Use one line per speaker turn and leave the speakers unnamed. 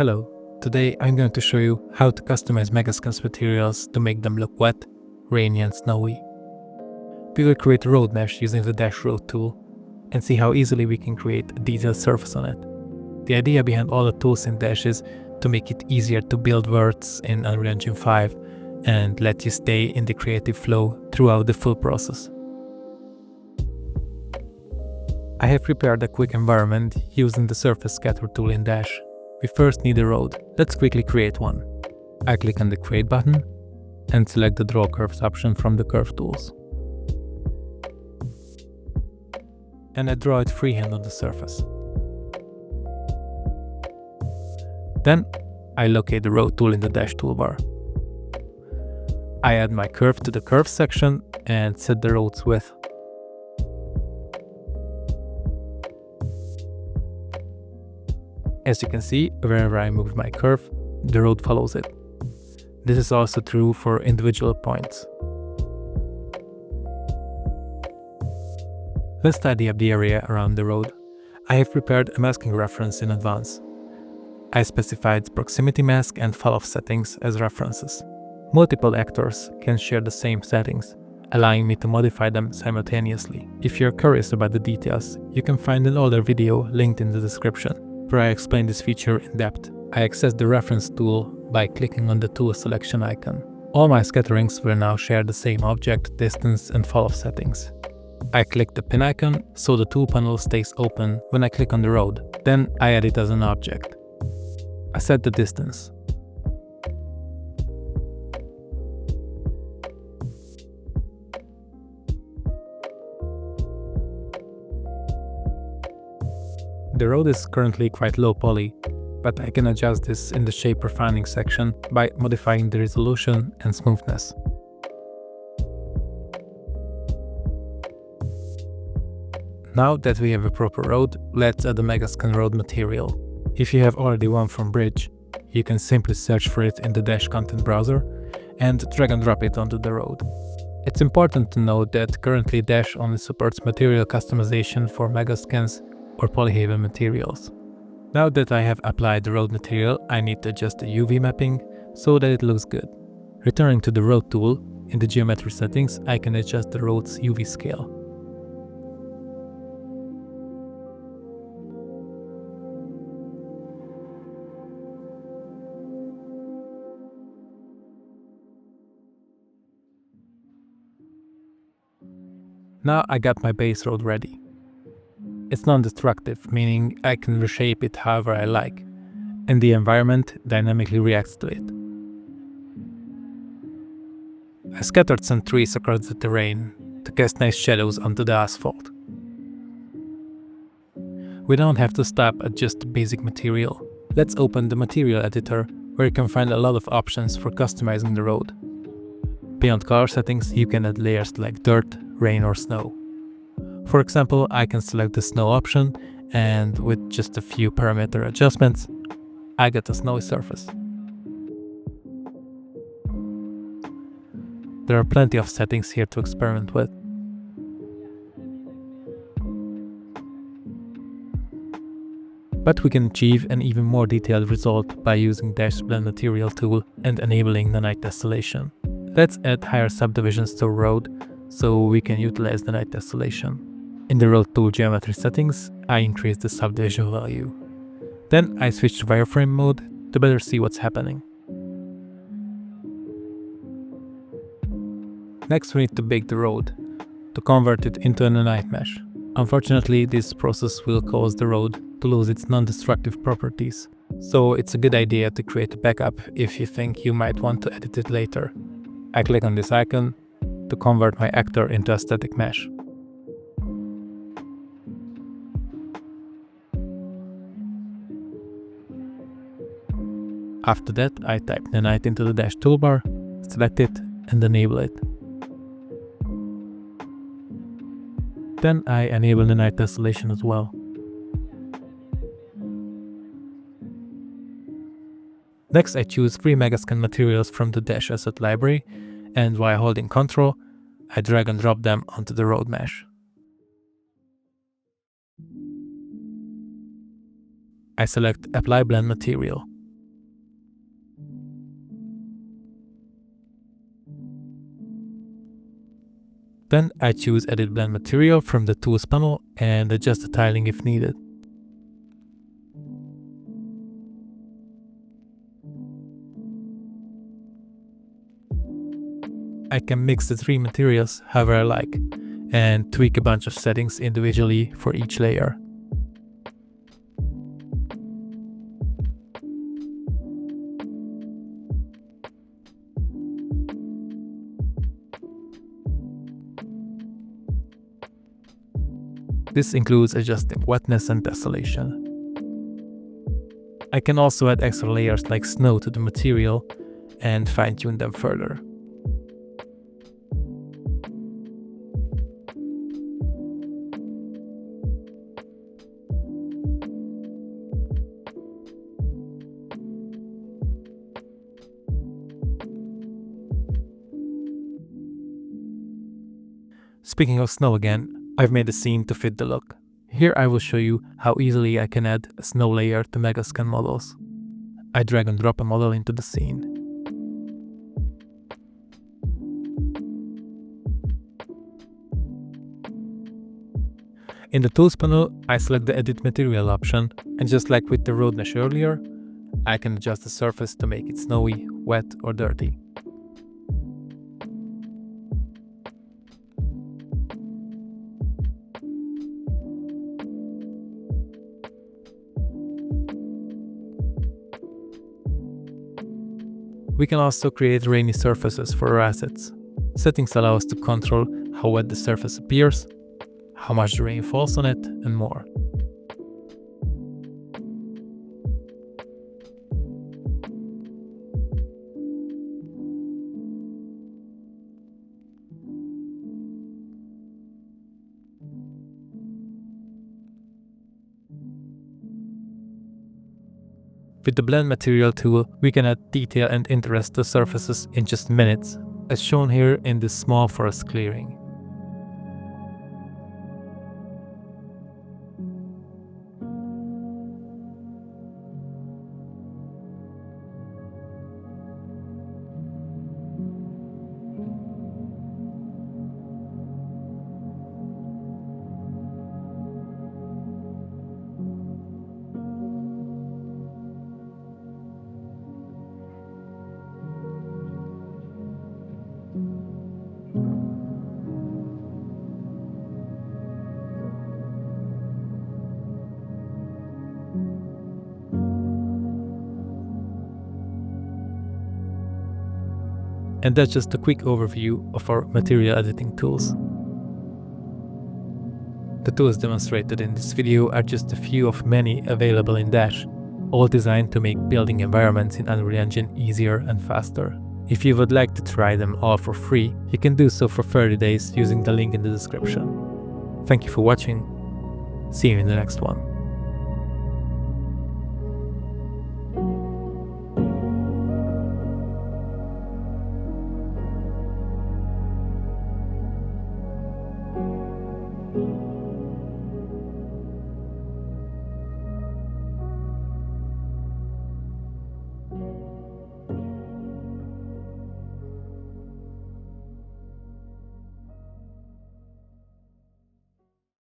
Hello, today I'm going to show you how to customize Megascans materials to make them look wet, rainy and snowy. We will create a road mesh using the Dash Road tool and see how easily we can create a detailed surface on it. The idea behind all the tools in Dash is to make it easier to build worlds in Unreal Engine 5 and let you stay in the creative flow throughout the full process. I have prepared a quick environment using the Surface Scatter tool in Dash. We first need a road. Let's quickly create one. I click on the Create button and select the Draw Curves option from the Curve tools. And I draw it freehand on the surface. Then I locate the Road tool in the Dash toolbar. I add my curve to the Curve section and set the road's width. As you can see, wherever I move my curve, the road follows it. This is also true for individual points. Let's tidy up the area around the road. I have prepared a masking reference in advance. I specified proximity mask and fall-off settings as references. Multiple actors can share the same settings, allowing me to modify them simultaneously. If you're curious about the details, you can find an older video linked in the description, where I explain this feature in depth. I access the reference tool by clicking on the tool selection icon. All my scatterings will now share the same object, distance and fall-off settings. I click the pin icon so the tool panel stays open when I click on the road. Then I add it as an object. I set the distance. The road is currently quite low poly, but I can adjust this in the shape refining section by modifying the resolution and smoothness. Now that we have a proper road, let's add a Megascan road material. If you have already one from Bridge, you can simply search for it in the Dash content browser and drag and drop it onto the road. It's important to note that currently Dash only supports material customization for Megascans or Polyhaven materials. Now that I have applied the road material, I need to adjust the UV mapping so that it looks good. Returning to the road tool, in the geometry settings, I can adjust the road's UV scale. Now I got my base road ready. It's non-destructive, meaning I can reshape it however I like, and the environment dynamically reacts to it. I scattered some trees across the terrain to cast nice shadows onto the asphalt. We don't have to stop at just the basic material. Let's open the material editor, where you can find a lot of options for customizing the road. Beyond color settings, you can add layers like dirt, rain or snow. For example, I can select the snow option, and with just a few parameter adjustments, I get a snowy surface. There are plenty of settings here to experiment with. But we can achieve an even more detailed result by using Dash Blend Material tool and enabling Nanite Tesselation. Let's add higher subdivisions to a road so we can utilize the Nanite Tesselation. In the road tool geometry settings, I increase the subdivision value. Then I switch to wireframe mode to better see what's happening. Next we need to bake the road to convert it into a Nanite mesh. Unfortunately, this process will cause the road to lose its non-destructive properties, so it's a good idea to create a backup if you think you might want to edit it later. I click on this icon to convert my actor into a static mesh. After that, I type Nanite into the Dash toolbar, select it and enable it. Then I enable Nanite Tesselation as well. Next I choose 3 Megascan materials from the Dash asset library, and while holding Ctrl, I drag and drop them onto the road mesh. I select Apply Blend Material. Then I choose Edit Blend Material from the Tools panel and adjust the tiling if needed. I can mix the three materials however I like and tweak a bunch of settings individually for each layer. This includes adjusting wetness and tesselation. I can also add extra layers like snow to the material and fine-tune them further. Speaking of snow again, I've made a scene to fit the look. Here I will show you how easily I can add a snow layer to Megascan models. I drag and drop a model into the scene. In the Tools panel, I select the Edit Material option, and just like with the road mesh earlier, I can adjust the surface to make it snowy, wet or dirty. We can also create rainy surfaces for our assets. Settings allow us to control how wet the surface appears, how much the rain falls on it, and more. With the Blend Material tool, we can add detail and interest to surfaces in just minutes, as shown here in this small forest clearing. And that's just a quick overview of our material editing tools. The tools demonstrated in this video are just a few of many available in Dash, all designed to make building environments in Unreal Engine easier and faster. If you would like to try them all for free, you can do so for 30 days using the link in the description. Thank you for watching. See you in the next one.